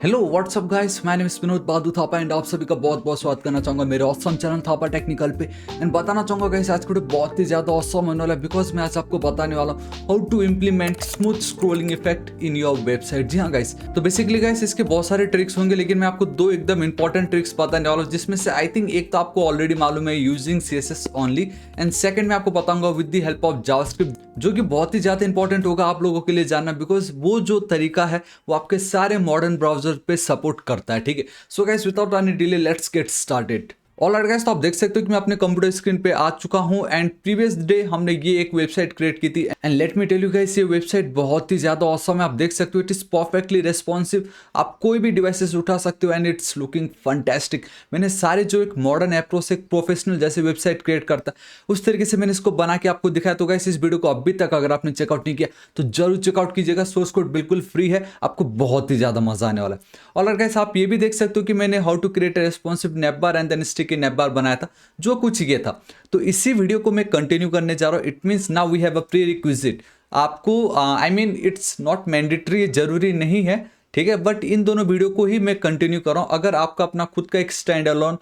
Hello what's up guys, my name is Vinod Badu Thapa and आप सभी का बहुत बहुत स्वागत करना चाहूंगा मेरे ऑसम चैनल थापा टेक्निकल पे। एंड बताना चाहूंगा गाइस आज वीडियो बहुत ही ज़्यादा ऑसम होने वाला है बिकॉज मैं आज आपको बताने वाला हूँ how to implement smooth scrolling effect in your website. जी हाँ गाइस, तो बेसिकली गाइस इसके बहुत सारे ट्रिक्स होंगे लेकिन मैं आपको दो एकदम इंपॉर्टेंट ट्रिक्स बताने वाला हूँ, जिसमें से आई थिंक एक तो आपको ऑलरेडी मालूम है using CSS only, and second मैं आपको बताऊंगा with the help of JavaScript, जो कि बहुत ही ज़्यादा इंपॉर्टेंट होगा आप लोगों के लिए जानना बिकॉज वो जो तरीका है वो आपके सारे मॉडर्न ब्राउजर पे सपोर्ट करता है। ठीक है, so guys without any delay let's get started. Alright guys, तो आप देख सकते हो कि मैं अपने कंप्यूटर स्क्रीन पे आ चुका हूं एंड प्रीवियस डे हमने ये एक वेबसाइट क्रिएट की थी and let me tell you guys ये वेबसाइट बहुत ही ज्यादा ऑसम है। आप देख सकते हो इट इज परफेक्टली रेस्पॉन्सिव, आप कोई भी डिवाइसेस उठा सकते हो एंड इट्स लुकिंग फंटेस्टिक। मैंने सारे जो एक मॉडर्न अप्रोच से एक प्रोफेशनल जैसे वेबसाइट क्रिएट करता है उस तरीके से मैंने इसको बना के आपको दिखाया। तो गाइस इस वीडियो को अभी तक अगर आपने चेकआउट नहीं किया तो जरूर चेकआउट कीजिएगा, सोर्स कोड बिल्कुल फ्री है, आपको बहुत ही ज्यादा मजा आने वाला है। ऑलराइट गाइस, आप ये भी देख सकते हो कि मैंने how to create a responsive nav bar and then sticky nav bar बनाया था, जो कुछ ये था। तो इसी वीडियो को मैं कंटिन्यू करने जा रहा हूं। It means now we have a prerequisite. आपको I mean it's not mandatory, जरूरी नहीं है, ठीक है, बट इन दोनों वीडियो को ही मैं कंटिन्यू कर रहा हूं। अगर आपका अपना खुद का एक स्टैंड अलोन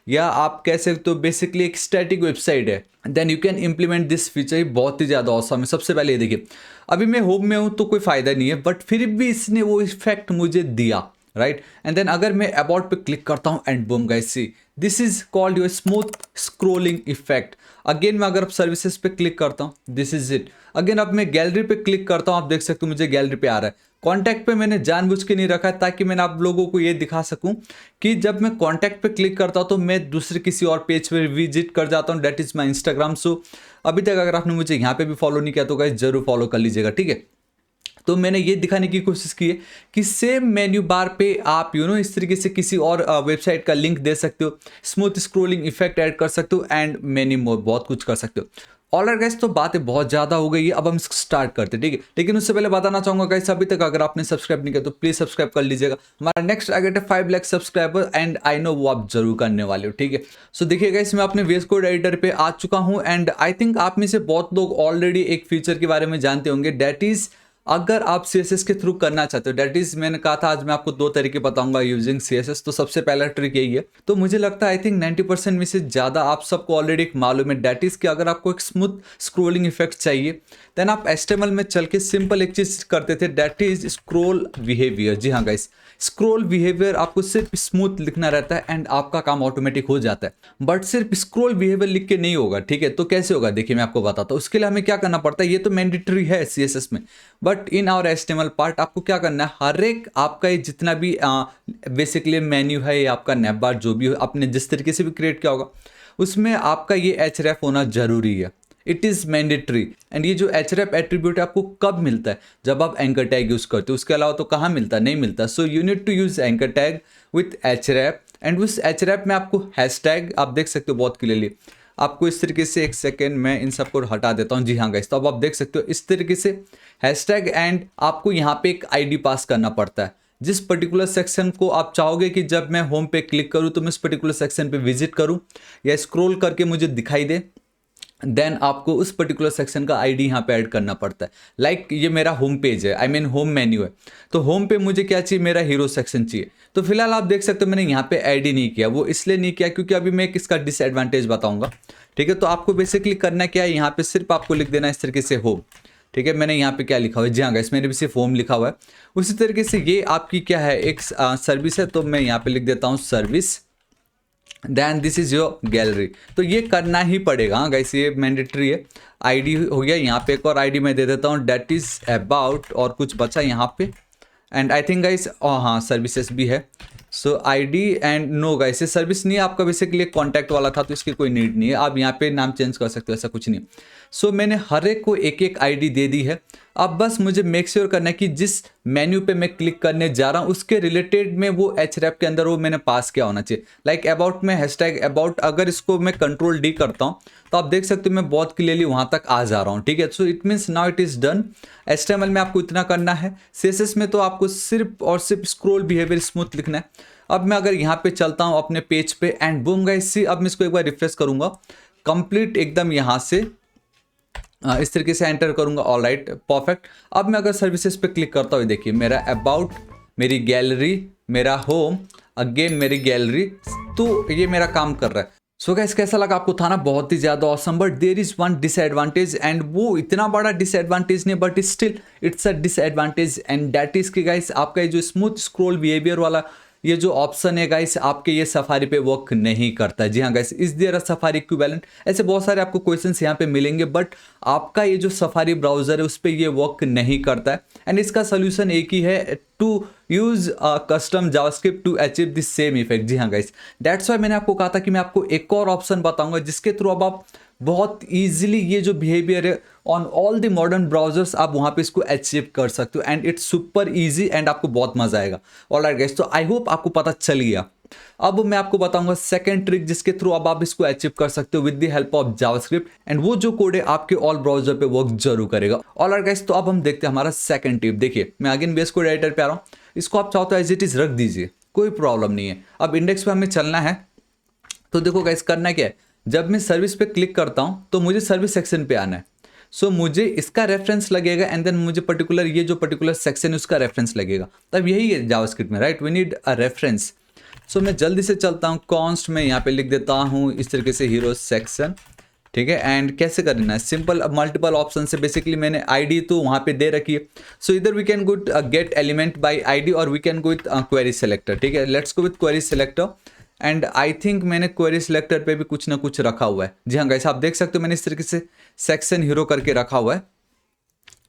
या आप कह सकते हो बेसिकली एक स्टैटिक वेबसाइट है, then you can implement this feature. बहुत ही ज़्यादा औसम है। सबसे पहले ये देखिए, अभी मैं होम में हूँ तो कोई फ़ायदा नहीं है, बट फिर भी इसने वो इफेक्ट मुझे दिया, राइट। एंड देन अगर मैं अबाउट पे क्लिक करता हूँ and boom guys see this is called your smooth scrolling effect. Again मैं अगर सर्विसेज पे क्लिक करता हूँ, दिस इज इट। अगेन अब मैं गैलरी पे क्लिक करता हूँ, आप देख सकते हो मुझे गैलरी पे आ रहा है। कॉन्टैक्ट पे मैंने जानबूझ के नहीं रखा है ताकि मैंने आप लोगों को ये दिखा सकूं कि जब मैं कॉन्टैक्ट पे क्लिक करता हूं तो मैं दूसरे किसी और पेज पे विजिट कर जाता हूं, डेट इज माई इंस्टाग्राम। सो अभी तक अगर आपने मुझे यहाँ पे भी फॉलो नहीं किया तो गाइस जरूर फॉलो कर लीजिएगा, ठीक है। तो मैंने ये दिखाने की कोशिश की है कि सेम मेन्यू बार पे आप इस तरीके से किसी और वेबसाइट का लिंक दे सकते हो, स्मूथ स्क्रोलिंग इफेक्ट ऐड कर सकते हो एंड मेनी मोर, बहुत कुछ कर सकते हो। ऑलराइट गाइस, तो बातें बहुत ज़्यादा हो गई है, अब हम स्टार्ट करते हैं, ठीक है। लेकिन उससे पहले बताना चाहूंगा गाइस, अभी तक अगर आपने सब्सक्राइब नहीं किया तो प्लीज़ सब्सक्राइब कर लीजिएगा। हमारा नेक्स्ट टारगेट है 5 lakh subscriber and I know वो आप जरूर करने वाले हो, ठीक है। सो देखिए गाइस, मैं अपने VS कोड एडिटर पे आ चुका हूँ एंड आई थिंक आप में से बहुत लोग ऑलरेडी एक फीचर के बारे में जानते होंगे, डेट इज़ अगर आप CSS के थ्रू करना चाहते हो, डेट इज मैंने कहा था आज मैं आपको दो तरीके बताऊंगा यूजिंग CSS। तो सबसे पहला ट्रिक यही है, तो मुझे लगता है आई थिंक 90% में से ज़्यादा आप सबको ऑलरेडी एक मालूम है, डेट इज कि अगर आपको एक स्मूथ स्क्रोलिंग इफेक्ट चाहिए देन आप HTML में चल के सिंपल एक चीज़ करते थे, डेट इज स्क्रोल बिहेवियर। जी हाँ गाइस, स्क्रोल बिहेवियर आपको सिर्फ स्मूथ लिखना रहता है एंड आपका काम ऑटोमेटिक हो जाता है। बट सिर्फ स्क्रोल बिहेवियर लिख के नहीं होगा, ठीक है। तो कैसे होगा देखिए मैं आपको बताता हूँ। उसके लिए हमें क्या करना पड़ता है, ये तो मैंडेटरी है CSS में, but in our HTML part आपको क्या करना है, हर एक आपका ये जितना भी बेसिकली मेन्यू है या आपका नैप बार जो भी हो आपने जिस तरीके से भी क्रिएट किया होगा उसमें आपका ये href होना जरूरी है। It is mandatory. एंड ये जो href एट्रीब्यूट है आपको कब मिलता है, जब आप एंकर टैग यूज़ करते हो। उसके अलावा तो कहाँ मिलता, नहीं मिलता। So you need to use anchor tag with href and उस href में आपको हैशटैग आप देख सकते हो बहुत क्लियरली। आपको इस तरीके से, एक सेकेंड मैं इन सबको हटा देता हूँ। जी हाँ गाइस, तो अब आप देख सकते हो इस तरीके से हैशटैग एंड आपको यहाँ पे एक ID पास करना पड़ता है जिस पर्टिकुलर सेक्शन को आप चाहोगे कि जब मैं होम पे क्लिक करूँ तो मैं उस पर्टिकुलर सेक्शन पे विजिट करूँ या स्क्रॉल करके मुझे दिखाई दे, देन आपको उस पर्टिकुलर सेक्शन का ID यहाँ पे ऐड करना पड़ता है। लाइक ये मेरा होम पेज है, आई मीन होम मेन्यू है, तो होम पे मुझे क्या चाहिए, मेरा हीरो सेक्शन चाहिए। तो फिलहाल आप देख सकते हो मैंने यहाँ पे ऐड ही नहीं किया। वो इसलिए नहीं किया क्योंकि अभी मैं किसका डिसएडवांटेज बताऊंगा, ठीक है। तो आपको बेसिकली करना क्या है, यहाँ पे सिर्फ आपको लिख देना इस तरीके से होम, ठीक है। मैंने यहाँ पे क्या लिखा हुआ है, जी हाँ गाइस मैंने भी सिर्फ होम लिखा हुआ है। उसी तरीके से ये आपकी क्या है, एक सर्विस है, तो मैं यहाँ पे लिख देता हूँ service, then this is your gallery. तो ये करना ही पड़ेगा, हाँ गाइस ये मैंडेटरी है। ID हो गया, यहाँ पे एक और ID मैं दे देता हूँ, डेट इज अबाउट, और कुछ बचा यहाँ पे एंड आई थिंक गाइस हाँ सर्विसेज भी है। सो ID एंड नो गाइस, ये सर्विस नहीं है आपका, बेसिकली कॉन्टैक्ट वाला था तो इसकी कोई नीड नहीं है। आप यहाँ पे नाम चेंज कर सकते हो, ऐसा कुछ नहीं। सो मैंने हर एक को एक एक ID दे दी है। अब बस मुझे मेक श्योर करना है कि जिस मेन्यू पे मैं क्लिक करने जा रहा हूँ उसके रिलेटेड में वो href के अंदर वो मैंने पास किया होना चाहिए। लाइक अबाउट में हैशटैग अबाउट, अगर इसको मैं कंट्रोल D करता हूँ तो आप देख सकते हो मैं बहुत क्लियरली वहाँ तक आ जा रहा हूँ, ठीक है। So it means now it is done. HTML में आपको इतना करना है, CSS में तो आपको सिर्फ और सिर्फ स्क्रोल बिहेवियर स्मूथ लिखना है। अब मैं अगर यहाँ पे चलता हूँ अपने पेज पे एंड बूम गाइस सी, अब मैं इसको एक बार रिफ्रेश करूँगा कंप्लीट एकदम यहाँ से इस तरीके से एंटर करूंगा। All right perfect. अब मैं अगर सर्विसेज पे क्लिक करता हूँ, देखिए मेरा अबाउट मेरी गैलरी, मेरा होम, अगेन मेरी गैलरी, तो ये मेरा काम कर रहा है। सो गाइस कैसा लगा आपको? था ना बहुत ही ज़्यादा awesome, but there is one disadvantage, and वो इतना बड़ा डिसएडवांटेज नहीं, but still it's a disadvantage, and that is कि गाइस आपका ये जो स्मूथ स्क्रॉल बिहेवियर वाला ये जो ऑप्शन है गाइस, आपके ये सफारी पे वर्क नहीं करता है। जी हाँ guys, is there a Safari equivalent? ऐसे बहुत सारे आपको क्वेश्चंस यहाँ पे मिलेंगे, बट आपका ये जो सफारी ब्राउजर है उस पर ये वर्क नहीं करता है, एंड इसका सोल्यूशन एक ही है, to use custom JavaScript to achieve this same effect. जी हाँ गाइस, दैट्स वाई मैंने आपको कहा था कि मैं आपको एक और ऑप्शन बताऊंगा जिसके थ्रू अब आप बहुत इजीली ये जो बिहेवियर है on all the modern browsers आप वहाँ पे इसको अचीव कर सकते हो, and it's super easy, and आपको बहुत मजा आएगा। ऑलराइट गाइस, तो आई होप आपको पता चल गया। अब मैं आपको बताऊंगा सेकंड ट्रिक जिसके थ्रू अब आप इसको अचीव कर सकते हो with the help of JavaScript, and वो जो कोड है आपके ऑल ब्राउजर पे वर्क जरूर करेगा। ऑलराइट गाइस, तो अब हम देखते हैं हमारा सेकंड टिप। देखिए मैं अगेन VS कोड एडिटर पे आ रहा हूँ, इसको आप चाहो तो एज इट इज रख दीजिए, कोई प्रॉब्लम नहीं है। अब इंडेक्स पे हमें चलना है, तो देखो गाइस करना क्या है, जब मैं सर्विस पे क्लिक करता हूं तो मुझे सर्विस सेक्शन पे आना है। सो मुझे इसका रेफरेंस लगेगा, एंड देन मुझे पर्टिकुलर ये जो पर्टिकुलर सेक्शन है उसका रेफरेंस लगेगा। तब यही है जावास्क्रिप्ट में, right, we need a reference. So मैं जल्दी से चलता हूँ, कॉन्स्ट में यहाँ पे लिख देता हूँ इस तरीके से हीरो सेक्शन, ठीक है। एंड कैसे करना है, सिंपल, अब मल्टीपल ऑप्शन से बेसिकली मैंने आईडी तो वहाँ पे दे रखी है। सो इधर we can go get element by ID, और we can go with query selector, ठीक है। Let's go with query selector, and I think मैंने क्वेरी सिलेक्टर पे भी कुछ ना कुछ रखा हुआ है। जी हाँ गाइस, आप देख सकते हो मैंने इस तरीके से सेक्शन हीरो करके रखा हुआ है,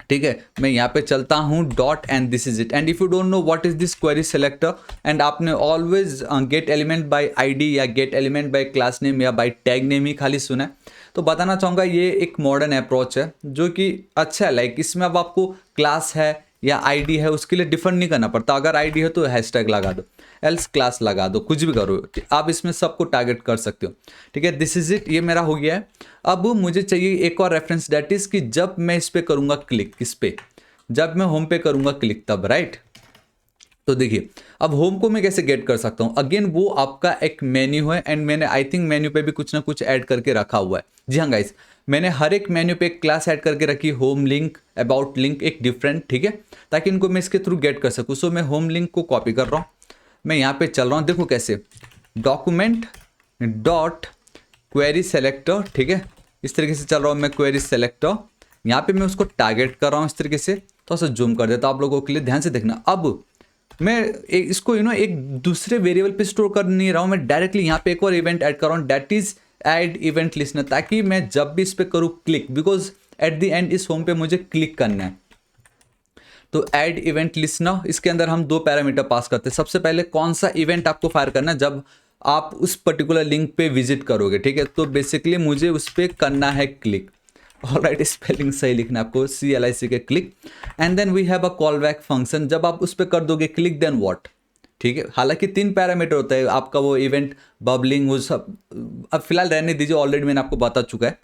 ठीक है। मैं यहाँ पे चलता हूँ dot, and this is it. And if you don't know what is this query selector, and आपने always get element by ID या get element by class name या बाय टैग नेम ही खाली सुना है, तो बताना चाहूँगा ये एक मॉडर्न अप्रोच है जो कि अच्छा है। लाइक इसमें अब आपको क्लास है या आईडी है उसके लिए डिफरेंट नहीं करना पड़ता। अगर आईडी है तो हैशटैग लगा दो, एल्स क्लास लगा दो, कुछ भी करो, आप इसमें सबको टारगेट कर सकते हो, ठीक है। दिस इज इट, ये मेरा हो गया है। अब मुझे चाहिए एक और रेफरेंस, दैट इज कि जब मैं इस पे करूंगा क्लिक, किस पे, जब मैं होम पे करूंगा क्लिक तब, राइट। तो देखिए अब होम को मैं कैसे गेट कर सकता हूँ, अगेन वो आपका एक मेन्यू है, एंड मैंने आई थिंक मेन्यू पे भी कुछ ना कुछ ऐड करके रखा हुआ है। जी हाँ गाइस, मैंने हर एक मेन्यू पे एक क्लास ऐड करके रखी, होम लिंक, अबाउट लिंक, एक डिफरेंट, ठीक है, ताकि इनको मैं इसके थ्रू गेट कर सकूँ। सो मैं होम लिंक को कॉपी कर रहा हूँ, मैं यहाँ पे चल रहा हूँ, देखो कैसे, डॉक्यूमेंट डॉट क्वेरी सेलेक्टर, ठीक है, इस तरीके से चल रहा हूँ मैं क्वेरी सेलेक्टर। यहाँ पे मैं उसको टारगेट कर रहा हूँ इस तरीके से, थोड़ा सा जूम कर देता हूँ आप लोगों के लिए, ध्यान से देखना। अब मैं इसको एक दूसरे वेरिएबल पे स्टोर कर नहीं रहा हूँ, मैं डायरेक्टली यहाँ पे एक और इवेंट ऐड कर रहा हूँ, that is add event listener, ताकि मैं जब भी इस पे करूँ click, because at the end इस होम पे मुझे क्लिक करना है। तो ऐड इवेंट लिस्टनर, इसके अंदर हम दो पैरामीटर पास करते हैं। सबसे पहले कौन सा इवेंट आपको फायर करना है जब आप उस पर्टिकुलर लिंक पे विजिट करोगे, ठीक है। तो बेसिकली मुझे उस पर करना है क्लिक, ऑलराइट, स्पेलिंग सही लिखना है आपको, CLIC के click, and then we have a call back function. जब आप उस पर कर दोगे क्लिक देन व्हाट, ठीक है। हालांकि 3 पैरामीटर होता है आपका, वो इवेंट बबलिंग वो सब अब फिलहाल रहने दीजिए, ऑलरेडी मैंने आपको बता चुका है।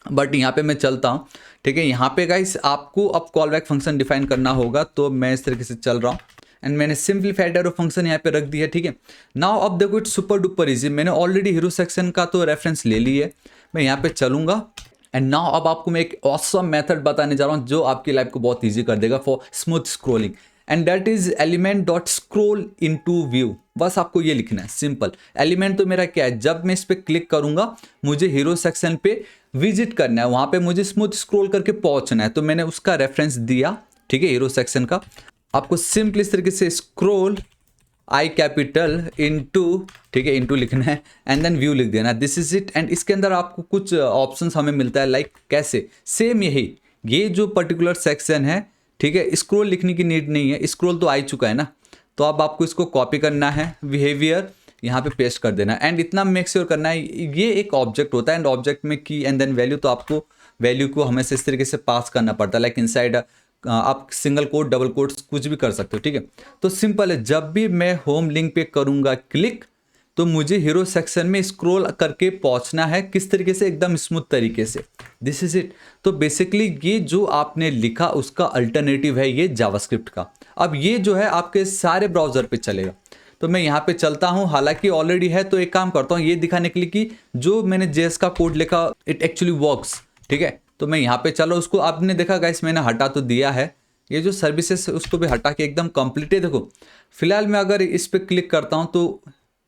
बट यहाँ पे मैं चलता हूँ, ठीक है। यहाँ पे गाइस आपको अब कॉल बैक फंक्शन डिफाइन करना होगा, तो मैं इस तरीके से चल रहा हूँ, एंड मैंने सिंपलीफाइड एरो फंक्शन यहाँ पे रख दिया, ठीक है। नाउ अब देखो इट्स सुपर डुपर इजी, मैंने ऑलरेडी हीरो सेक्शन का तो रेफरेंस ले ली है, मैं यहाँ पे चलूंगा, एंड नाउ अब आपको मैं एक ऑसम मेथड बताने जा रहा हूँ जो आपकी लाइफ को बहुत ईजी कर देगा for smooth scrolling, and that is element dot scroll into view. बस आपको ये लिखना है, सिंपल। एलिमेंट तो मेरा क्या है, जब मैं इस पर क्लिक करूंगा मुझे हीरो सेक्शन पे विजिट करना है, वहां पे मुझे स्मूथ स्क्रॉल करके पहुंचना है, तो मैंने उसका रेफरेंस दिया, ठीक है, हीरो सेक्शन का। आपको सिंपल इस तरीके से स्क्रॉल आई कैपिटल इनटू, ठीक है, इनटू लिखना है, एंड देन व्यू लिख देना, दिस इज इट। एंड इसके अंदर आपको कुछ ऑप्शंस हमें मिलता है, लाइक कैसे, सेम यही, ये जो पर्टिकुलर सेक्शन है, ठीक है, स्क्रॉल लिखने की नीड नहीं है, स्क्रॉल तो आ ही चुका है ना। तो अब आपको इसको कॉपी करना है, बिहेवियर यहाँ पे पेस्ट कर देना, एंड इतना मेक श्योर करना है ये एक ऑब्जेक्ट होता है, एंड ऑब्जेक्ट में की एंड देन वैल्यू, तो आपको वैल्यू को हमेशा इस तरीके से पास करना पड़ता है, लाइक इनसाइड आप सिंगल कोट, डबल कोट्स कुछ भी कर सकते हो, ठीक है। तो सिंपल है, जब भी मैं होम लिंक पे करूँगा क्लिक तो मुझे हीरो सेक्शन में स्क्रॉल करके पहुंचना है, किस तरीके से, एकदम स्मूथ तरीके से, दिस इज इट। तो बेसिकली ये जो आपने लिखा उसका अल्टरनेटिव है ये जावास्क्रिप्ट का। अब ये जो है आपके सारे ब्राउजर पे चलेगा, तो मैं यहाँ पे चलता हूँ, हालांकि ऑलरेडी है, तो एक काम करता हूँ ये दिखाने के लिए कि जो मैंने जेएस का कोड लिखा इट एक्चुअली वर्क्स, ठीक है। तो मैं यहाँ पे चलो, उसको आपने देखा गाइस मैंने हटा तो दिया है, ये जो सर्विसेज है उसको भी हटा के एकदम कंप्लीट है। देखो फिलहाल मैं अगर इस पर क्लिक करता हूँ तो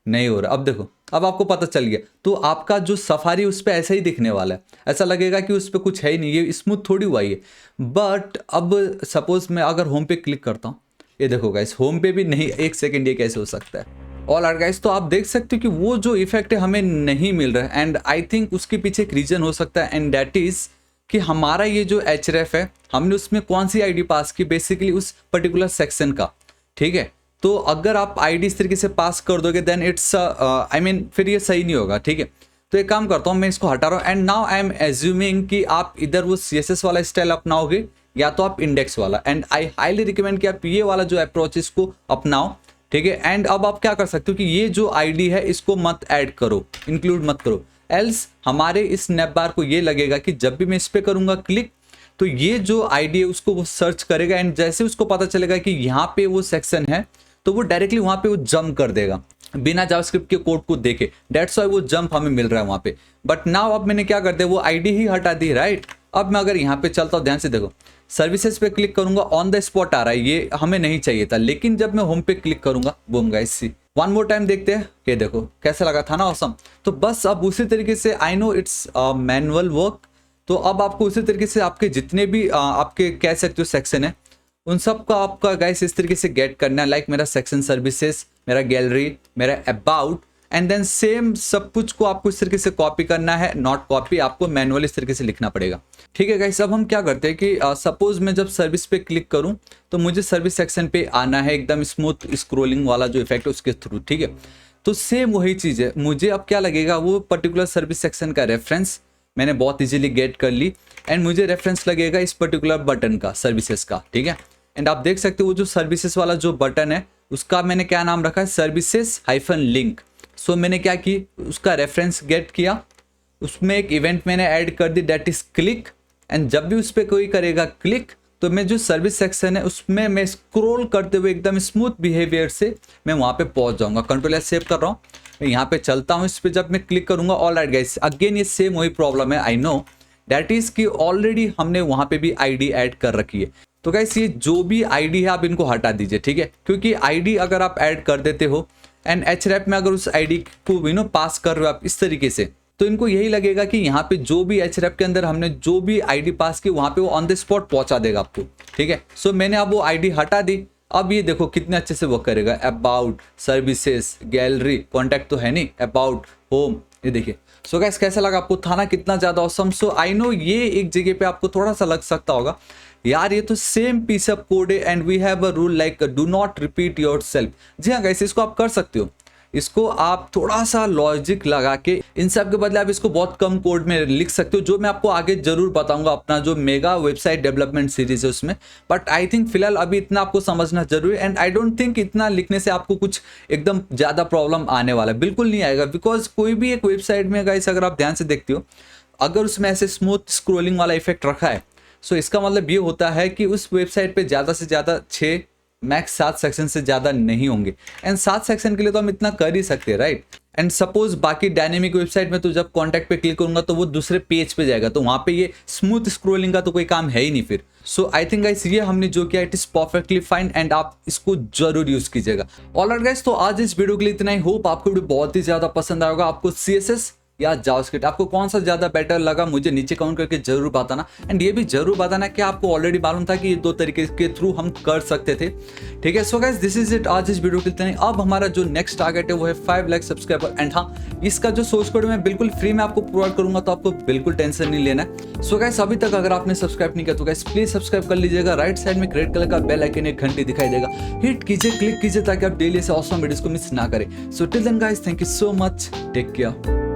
नहीं हो रहा। अब देखो, अब आपको पता चल गया। तो आपका जो सफारी उस पर ऐसा ही दिखने वाला है, ऐसा लगेगा कि उस पर कुछ है ही नहीं, ये स्मूथ थोड़ी हुआ है। बट अब सपोज मैं अगर होम पे क्लिक करता हूँ, ये देखो गाइस होम पे भी नहीं, एक सेकेंड, ये कैसे हो सकता है। ऑल आर गाइस, तो आप देख सकते हो कि वो जो इफेक्ट है हमें नहीं मिल रहा है। एंड आई थिंक उसके पीछे एक रीजन हो सकता है, एंड दैट इज कि हमारा ये जो href है, हमने उसमें कौन सी आईडी पास की, बेसिकली उस पर्टिकुलर सेक्शन का। ठीक है, तो अगर आप आईडी इस तरीके से पास कर दोगे देन इट्स आई मीन फिर ये सही नहीं होगा। ठीक है, तो एक काम करता हूँ, मैं इसको हटा रहा हूँ। And now I am assuming कि आप इधर वो CSS वाला स्टाइल अपनाओगे या तो आप इंडेक्स वाला। एंड आई हाईली रिकमेंड कि आप ये वाला जो अप्रोच इसको अपनाओ। ठीक है, एंड अब आप क्या कर सकते हो कि ये जो आईडी है इसको मत ऐड करो, इंक्लूड मत करो, एल्स हमारे इस स्नैप बार को ये लगेगा कि जब भी मैं इस पर करूंगा क्लिक तो ये जो आईडी है उसको वो सर्च करेगा। एंड जैसे उसको पता चलेगा कि यहाँ पे वो सेक्शन है तो वो डायरेक्टली वहाँ पे वो जंप कर देगा बिना जावास्क्रिप्ट के कोड को देखे। डेट्स व्हाई वो जंप हमें मिल रहा है वहाँ पे। बट नाउ अब मैंने क्या कर दिया, वो आईडी ही हटा दी, राइट। अब मैं अगर यहाँ पे चलता हूँ, ध्यान से देखो, सर्विसेज पे क्लिक करूंगा, ऑन द स्पॉट आ रहा है, ये हमें नहीं चाहिए था। लेकिन जब मैं होम पे क्लिक करूंगा, बूम गाइस सी, वन मोर टाइम देखते हैं, ये देखो कैसा लगा था ना, ऑसम। तो बस अब उसी तरीके से, I know it's manual work, तो अब आपको उसी तरीके से आपके जितने भी आपके कह सकते हो सेक्शन है उन सब का आपका गाइस इस तरीके से गेट करना है। लाइक मेरा सेक्शन सर्विसेज, मेरा गैलरी, मेरा अबाउट, एंड देन सेम सब कुछ को आपको इस तरीके से कॉपी करना है। नॉट कॉपी, आपको मैनुअल इस तरीके से लिखना पड़ेगा। ठीक है गाइस, अब हम क्या करते हैं कि सपोज मैं जब सर्विस पे क्लिक करूं तो मुझे सर्विस सेक्शन पे आना है, एकदम स्मूथ स्क्रोलिंग वाला जो इफेक्ट है उसके थ्रू। ठीक है, तो सेम वही चीज़ है, मुझे अब क्या लगेगा, वो पर्टिकुलर सर्विस सेक्शन का रेफरेंस मैंने बहुत इजीली गेट कर ली। एंड मुझे रेफरेंस लगेगा इस पर्टिकुलर बटन का, सर्विसेज का। ठीक है, एंड आप देख सकते हो वो जो सर्विसेज वाला जो बटन है उसका मैंने क्या नाम रखा है, सर्विसेज -लिंक। सो मैंने क्या की, उसका रेफरेंस गेट किया, उसमें एक इवेंट मैंने ऐड कर दी, दैट इज क्लिक। एंड जब भी उस पर कोई करेगा क्लिक तो मैं जो सर्विस सेक्शन है उसमें मैं स्क्रॉल करते हुए एकदम स्मूथ बिहेवियर से मैं वहाँ पे पहुँच जाऊँगा। कंट्रोल सेव कर रहा हूँ, मैं यहाँ पे चलता हूँ, इस पर जब मैं क्लिक करूँगा, ऑल राइट गाइस, अगेन ये सेम वही प्रॉब्लम है, आई नो, दैट इज कि ऑलरेडी हमने वहाँ पे भी आईडी ऐड कर रखी है। तो गाइस ये जो भी आईडी है आप इनको हटा दीजिए। ठीक है, क्योंकि आईडी अगर आप ऐड कर देते हो एंड href में अगर उस आईडी को पास कर रहे हो आप इस तरीके से, तो इनको यही लगेगा कि यहाँ पे जो भी href के अंदर हमने जो भी आईडी पास की वहाँ पे वो ऑन द स्पॉट पहुँचा देगा आपको। ठीक है, सो मैंने अब वो आईडी हटा दी। अब ये देखो कितने अच्छे से वर्क करेगा, अबाउट, सर्विसेज, गैलरी, कॉन्टैक्ट तो है नहीं, अबाउट, होम, ये देखिए। सो गाइस कैसा लगा आपको, था ना कितना ज़्यादा ऑसम। सो आई नो ये एक जगह पे आपको थोड़ा सा लग सकता होगा यार ये तो सेम पीस ऑफ कोड है and we have a rule like do not repeat yourself. जी हाँ गाइस, इसको आप कर सकते हो, इसको आप थोड़ा सा लॉजिक लगा के इन सब के बदले आप इसको बहुत कम कोड में लिख सकते हो, जो मैं आपको आगे जरूर बताऊंगा अपना जो मेगा वेबसाइट डेवलपमेंट सीरीज है उसमें। बट आई थिंक फिलहाल अभी इतना आपको समझना जरूरी है। एंड आई डोंट थिंक इतना लिखने से आपको कुछ एकदम ज़्यादा प्रॉब्लम आने वाला है, बिल्कुल नहीं आएगा। बिकॉज कोई भी एक वेबसाइट में गाइस अगर आप ध्यान से देखते हो, अगर उसमें ऐसे स्मूथ स्क्रोलिंग वाला इफेक्ट रखा है, सो इसका मतलब ये होता है कि उस वेबसाइट पे ज़्यादा से ज़्यादा 6 मैक्स 7 सेक्शन से ज़्यादा नहीं होंगे। एंड 7 सेक्शन के लिए तो हम इतना कर ही सकते हैं, राइट। एंड सपोज बाकी डायनेमिक वेबसाइट में तो जब कॉन्टैक्ट पे क्लिक करूंगा तो वो दूसरे पेज पे जाएगा, तो वहाँ पे ये स्मूथ स्क्रोलिंग का तो कोई काम है ही नहीं फिर। सो आई थिंक गाइस ये हमने जो किया it is perfectly fine and आप इसको जरूर यूज कीजिएगा। ऑलराइट गाइस, तो आज इस वीडियो के लिए इतना ही। होप आपको वीडियो बहुत ही ज़्यादा पसंद आएगा। आपको CSS या जावास्क्रिप्ट आपको कौन सा ज़्यादा बेटर लगा मुझे नीचे कमेंट करके जरूर बताना। एंड ये भी जरूर बताना कि आपको ऑलरेडी मालूम था कि ये 2 तरीके के थ्रू हम कर सकते थे। ठीक है, so guys this is it आज इस वीडियो के लिए। अब हमारा जो नेक्स्ट टारगेट है वो है 5 लाख सब्सक्राइबर। एंड हाँ, इसका जो सोर्स कोड मैं बिल्कुल फ्री में आपको प्रोवाइड करूंगा, तो आपको बिल्कुल टेंशन नहीं लेना है। सो गाइस अभी तक अगर आपने सब्सक्राइब नहीं किया तो गाइस प्लीज सब्सक्राइब कर लीजिएगा। राइट साइड में रेड कलर का बेल आइकन एक घंटी दिखाई देगा, हिट कीजिए, क्लिक कीजिए ताकि आप डेली ऐसे ऑसम वीडियोस को मिस ना करें। So till then guys, thank you so much, take care.